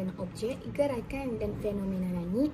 dan objek, gerakan dan fenomena langit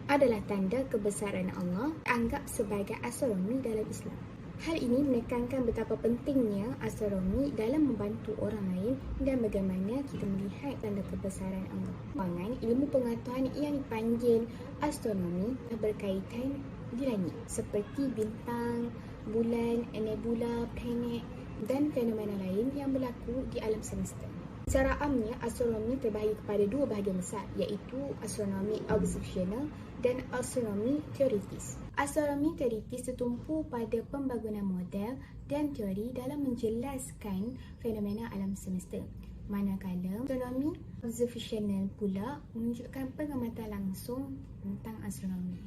adalah tanda kebesaran Allah, anggap sebagai astronomi dalam Islam. Hal ini menekankan betapa pentingnya astronomi dalam membantu orang lain dan bagaimana kita melihat tanda kebesaran Allah. Pangan ilmu pengetahuan yang dipanggil astronomi berkaitan di langit seperti bintang, bulan, nebula, planet dan fenomena lain yang berlaku di alam semesta. Secara amnya, astronomi terbahagi kepada dua bahagian besar, iaitu astronomi observational dan astronomi teoritis. Astronomi teoritis tertumpu pada pembangunan model dan teori dalam menjelaskan fenomena alam semesta. Manakala astronomi observational pula menunjukkan pengamatan langsung tentang astronomi.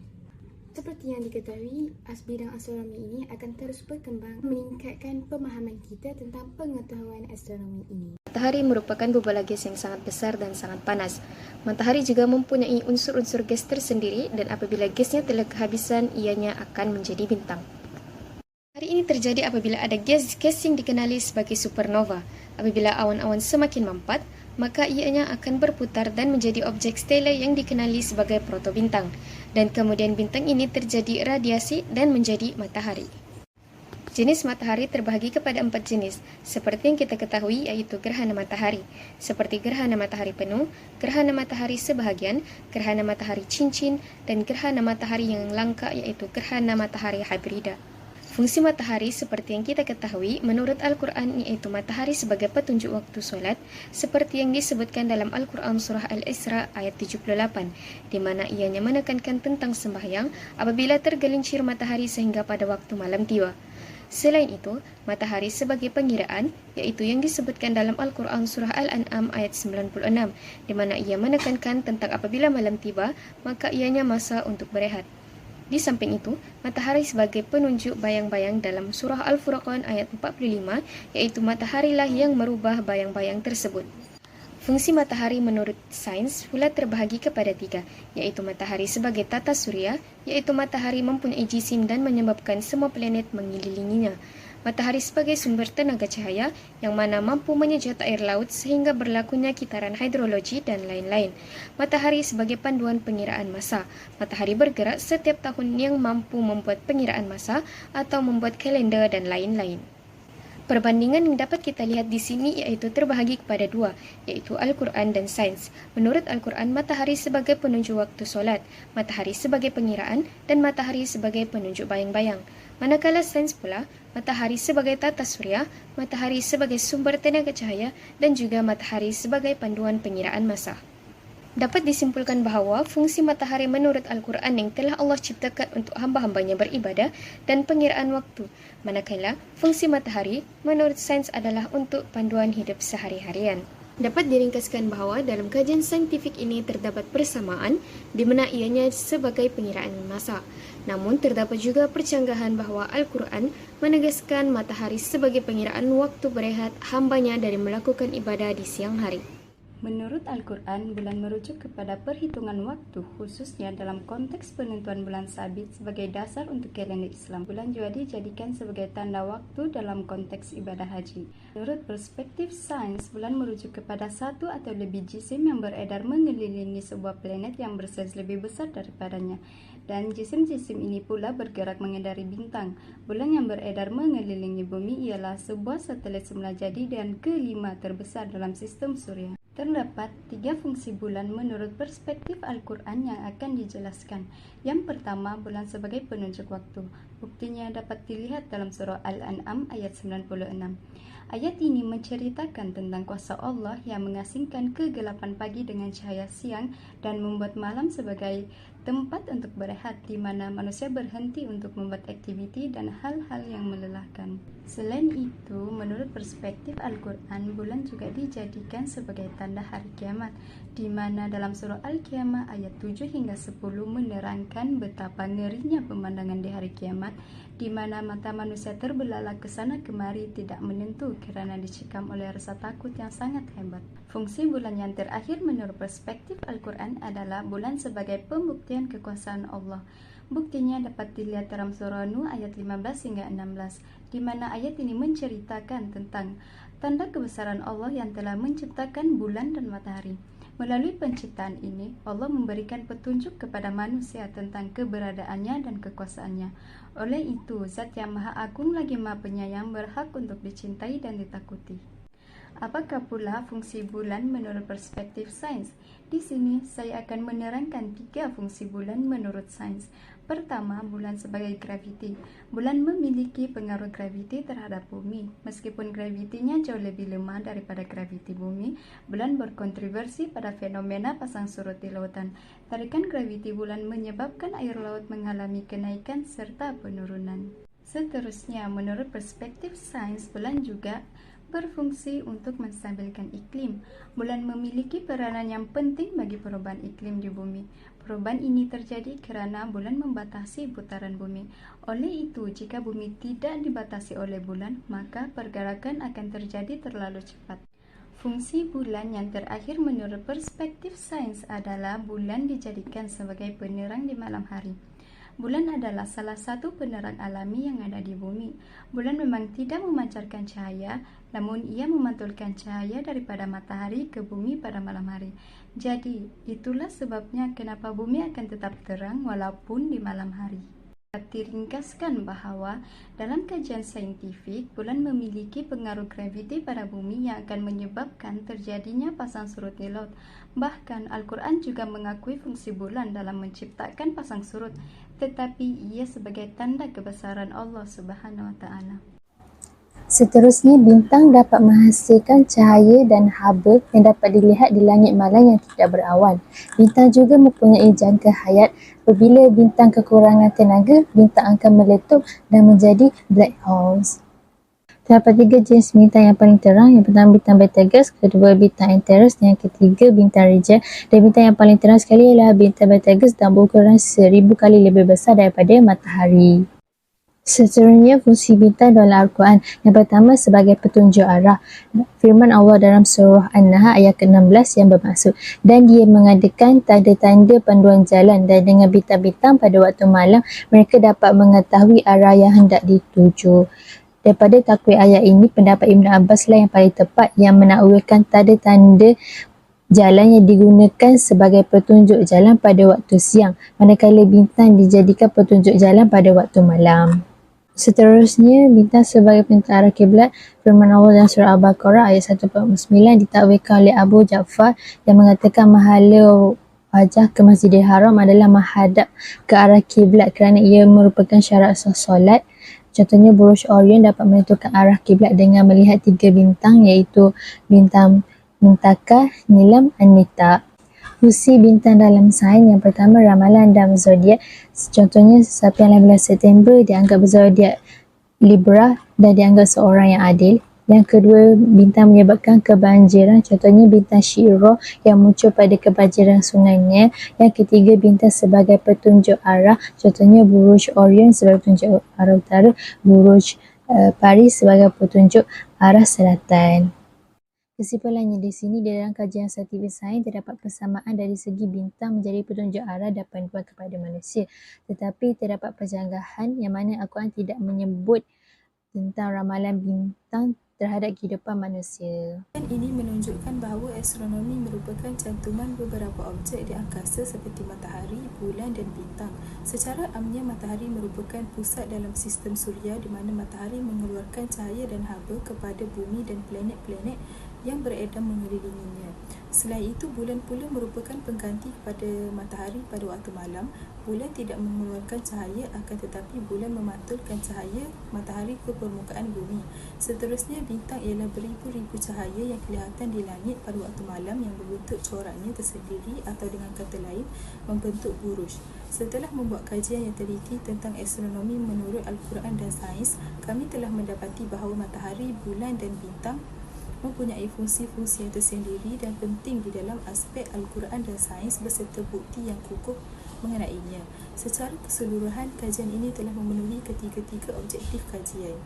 Seperti yang diketahui, bidang astronomi ini akan terus berkembang meningkatkan pemahaman kita tentang pengetahuan astronomi ini. Matahari merupakan bola gas yang sangat besar dan sangat panas. Matahari juga mempunyai unsur-unsur gas tersendiri dan apabila gasnya telah kehabisan, ianya akan menjadi bintang. Hari ini terjadi apabila ada gas yang dikenali sebagai supernova. Apabila awan-awan semakin mampat, maka ianya akan berputar dan menjadi objek stellar yang dikenali sebagai protobintang. Dan kemudian bintang ini terjadi radiasi dan menjadi matahari. Jenis matahari terbahagi kepada 4 jenis, seperti yang kita ketahui yaitu gerhana matahari, seperti gerhana matahari penuh, gerhana matahari sebahagian, gerhana matahari cincin, dan gerhana matahari yang langka yaitu gerhana matahari hibrida. Fungsi matahari seperti yang kita ketahui menurut Al-Quran yaitu matahari sebagai petunjuk waktu solat, seperti yang disebutkan dalam Al-Quran surah Al-Isra ayat 78, di mana ianya menekankan tentang sembahyang apabila tergelincir matahari sehingga pada waktu malam tiba. Selain itu, matahari sebagai pengiraan, yaitu yang disebutkan dalam Al-Quran surah Al-An'am ayat 96, di mana ia menekankan tentang apabila malam tiba, maka ianya masa untuk berehat. Di samping itu, matahari sebagai penunjuk bayang-bayang dalam surah Al-Furqan ayat 45, yaitu mataharilah yang merubah bayang-bayang tersebut. Fungsi matahari menurut sains pula terbahagi kepada 3, yaitu matahari sebagai tata surya, yaitu matahari mempunyai jisim dan menyebabkan semua planet mengelilinginya. Matahari sebagai sumber tenaga cahaya, yang mana mampu menyejat air laut sehingga berlakunya kitaran hidrologi dan lain-lain. Matahari sebagai panduan pengiraan masa. Matahari bergerak setiap tahun yang mampu membuat pengiraan masa atau membuat kalender dan lain-lain. Perbandingan yang dapat kita lihat di sini yaitu terbahagi kepada 2, yaitu Al-Quran dan sains. Menurut Al-Quran, matahari sebagai penunjuk waktu solat, matahari sebagai pengiraan, dan matahari sebagai penunjuk bayang-bayang. Manakala sains pula, matahari sebagai tata surya, matahari sebagai sumber tenaga cahaya, dan juga matahari sebagai panduan pengiraan masa. Dapat disimpulkan bahawa fungsi matahari menurut Al-Quran yang telah Allah ciptakan untuk hamba-hambanya beribadah dan pengiraan waktu, manakala fungsi matahari menurut sains adalah untuk panduan hidup sehari-harian. Dapat diringkaskan bahawa dalam kajian saintifik ini terdapat persamaan di mana ianya sebagai pengiraan masa. Namun terdapat juga percanggahan bahawa Al-Quran menegaskan matahari sebagai pengiraan waktu berehat hambanya dari melakukan ibadah di siang hari. Menurut Al-Quran, bulan merujuk kepada perhitungan waktu, khususnya dalam konteks penentuan bulan sabit sebagai dasar untuk kalender Islam. Bulan juga dijadikan sebagai tanda waktu dalam konteks ibadah haji. Menurut perspektif sains, bulan merujuk kepada satu atau lebih jisim yang beredar mengelilingi sebuah planet yang bersaiz lebih besar daripadanya. Dan jisim-jisim ini pula bergerak mengendari bintang. Bulan yang beredar mengelilingi bumi ialah sebuah satelit semula jadi dan kelima terbesar dalam sistem surya. Terdapat 3 fungsi bulan menurut perspektif Al-Quran yang akan dijelaskan. Yang pertama, bulan sebagai penunjuk waktu. Buktinya dapat dilihat dalam surah Al-An'am ayat 96. Ayat ini menceritakan tentang kuasa Allah yang mengasingkan kegelapan pagi dengan cahaya siang dan membuat malam sebagai tempat untuk berehat di mana manusia berhenti untuk membuat aktiviti dan hal-hal yang melelahkan. Selain itu, menurut perspektif Al-Quran, bulan juga dijadikan sebagai tanda hari kiamat, di mana dalam surah Al-Qiyamah ayat 7 hingga 10 menerangkan betapa ngerinya pemandangan di hari kiamat, di mana mata manusia terbelalak ke sana kemari tidak menentu kerana dicekam oleh rasa takut yang sangat hebat. Fungsi bulan yang terakhir menurut perspektif Al-Quran adalah bulan sebagai pembuktian kekuasaan Allah. Buktinya dapat dilihat dalam surah Nuh ayat 15 hingga 16, di mana ayat ini menceritakan tentang tanda kebesaran Allah yang telah menciptakan bulan dan matahari. Melalui penciptaan ini, Allah memberikan petunjuk kepada manusia tentang keberadaannya dan kekuasaannya. Oleh itu, Zat yang Maha Agung lagi Maha Penyayang berhak untuk dicintai dan ditakuti. Apakah pula fungsi bulan menurut perspektif sains? Di sini saya akan menerangkan 3 fungsi bulan menurut sains. Pertama, bulan sebagai graviti. Bulan memiliki pengaruh graviti terhadap bumi. Meskipun gravitinya jauh lebih lemah daripada graviti bumi, bulan berkontribusi pada fenomena pasang surut di lautan. Tarikan graviti bulan menyebabkan air laut mengalami kenaikan serta penurunan. Seterusnya, menurut perspektif sains, bulan juga berfungsi untuk menstabilkan iklim. Bulan memiliki peranan yang penting bagi perubahan iklim di bumi. Perubahan ini terjadi kerana bulan membatasi putaran bumi. Oleh itu, jika bumi tidak dibatasi oleh bulan, maka pergerakan akan terjadi terlalu cepat. Fungsi bulan yang terakhir menurut perspektif sains adalah bulan dijadikan sebagai penerang di malam hari. Bulan adalah salah satu penerang alami yang ada di bumi. Bulan memang tidak memancarkan cahaya, namun ia memantulkan cahaya daripada matahari ke bumi pada malam hari. Jadi, itulah sebabnya kenapa bumi akan tetap terang walaupun di malam hari. Diringkaskan bahawa dalam kajian saintifik, bulan memiliki pengaruh graviti pada bumi yang akan menyebabkan terjadinya pasang surut di laut. Bahkan Al-Quran juga mengakui fungsi bulan dalam menciptakan pasang surut, tetapi ia sebagai tanda kebesaran Allah Subhanahu wa Ta'ala. Seterusnya, bintang dapat menghasilkan cahaya dan haba yang dapat dilihat di langit malam yang tidak berawan. Bintang juga mempunyai jangka hayat. Apabila bintang kekurangan tenaga, bintang akan meletup dan menjadi black holes. Terdapat 3 jenis bintang yang paling terang. Yang pertama, bintang Betelgeuse, kedua bintang Antares, yang ketiga bintang Regent. Dan bintang yang paling terang sekali ialah bintang Betelgeuse dan berukuran 1000 kali lebih besar daripada matahari. Seterusnya, fungsi bintang dalam Al-Quran. Yang pertama, sebagai petunjuk arah. Firman Allah dalam surah An-Nahl ayat ke-16 yang bermaksud, dan dia mengadakan tanda-tanda panduan jalan, dan dengan bintang-bintang pada waktu malam mereka dapat mengetahui arah yang hendak dituju. Daripada takwil ayat ini, pendapat Ibn Abbas lah yang paling tepat, yang menakwilkan tanda-tanda jalan yang digunakan sebagai petunjuk jalan pada waktu siang, manakala bintang dijadikan petunjuk jalan pada waktu malam. Seterusnya, bintang sebagai penentu arah kiblat. Firman Allah dalam surah Al-Baqarah ayat 149 ditakwilkan oleh Abu Ja'far yang mengatakan mahala wajah ke Masjidil Haram adalah menghadap ke arah kiblat kerana ia merupakan syarat sah solat. Contohnya, buruj Orion dapat menentukan arah kiblat dengan melihat 3 bintang, iaitu bintang Muntakah, Nilam, An-Nita. Fungsi bintang dalam sains. Yang pertama, ramalan dan zodiak. Contohnya, siapa yang 18 September dianggap berzodiak Libra dan dianggap seorang yang adil. Yang kedua, bintang menyebabkan kebanjiran. Contohnya, bintang Syiro yang muncul pada kebanjiran sungai Nil. Yang ketiga, bintang sebagai petunjuk arah. Contohnya, buruj Orion sebagai petunjuk arah utara, buruj Paris sebagai petunjuk arah selatan. Kesimpulannya, di sini dalam kajian saintifik sains terdapat persamaan dari segi bintang menjadi petunjuk arah dan panduan kepada manusia. Tetapi terdapat penjanggahan yang mana Al-Quran tidak menyebut tentang ramalan bintang terhadap kehidupan manusia. Ini menunjukkan bahawa astronomi merupakan cantuman beberapa objek di angkasa seperti matahari, bulan dan bintang. Secara amnya, matahari merupakan pusat dalam sistem suria di mana matahari mengeluarkan cahaya dan haba kepada bumi dan planet-planet yang beredar mengelilinginya. Selain itu, bulan pula merupakan pengganti kepada matahari pada waktu malam. Bulan tidak mengeluarkan cahaya, akan tetapi bulan memantulkan cahaya matahari ke permukaan bumi. Seterusnya, bintang ialah beribu-ribu cahaya yang kelihatan di langit pada waktu malam yang berbentuk coraknya tersendiri atau dengan kata lain membentuk buruj. Setelah membuat kajian yang teliti tentang astronomi menurut Al-Quran dan sains, kami telah mendapati bahawa matahari, bulan dan bintang mempunyai fungsi-fungsi yang tersendiri dan penting di dalam aspek Al-Quran dan sains beserta bukti yang kukuh mengenainya. Secara keseluruhan, kajian ini telah memenuhi ketiga-tiga objektif kajian.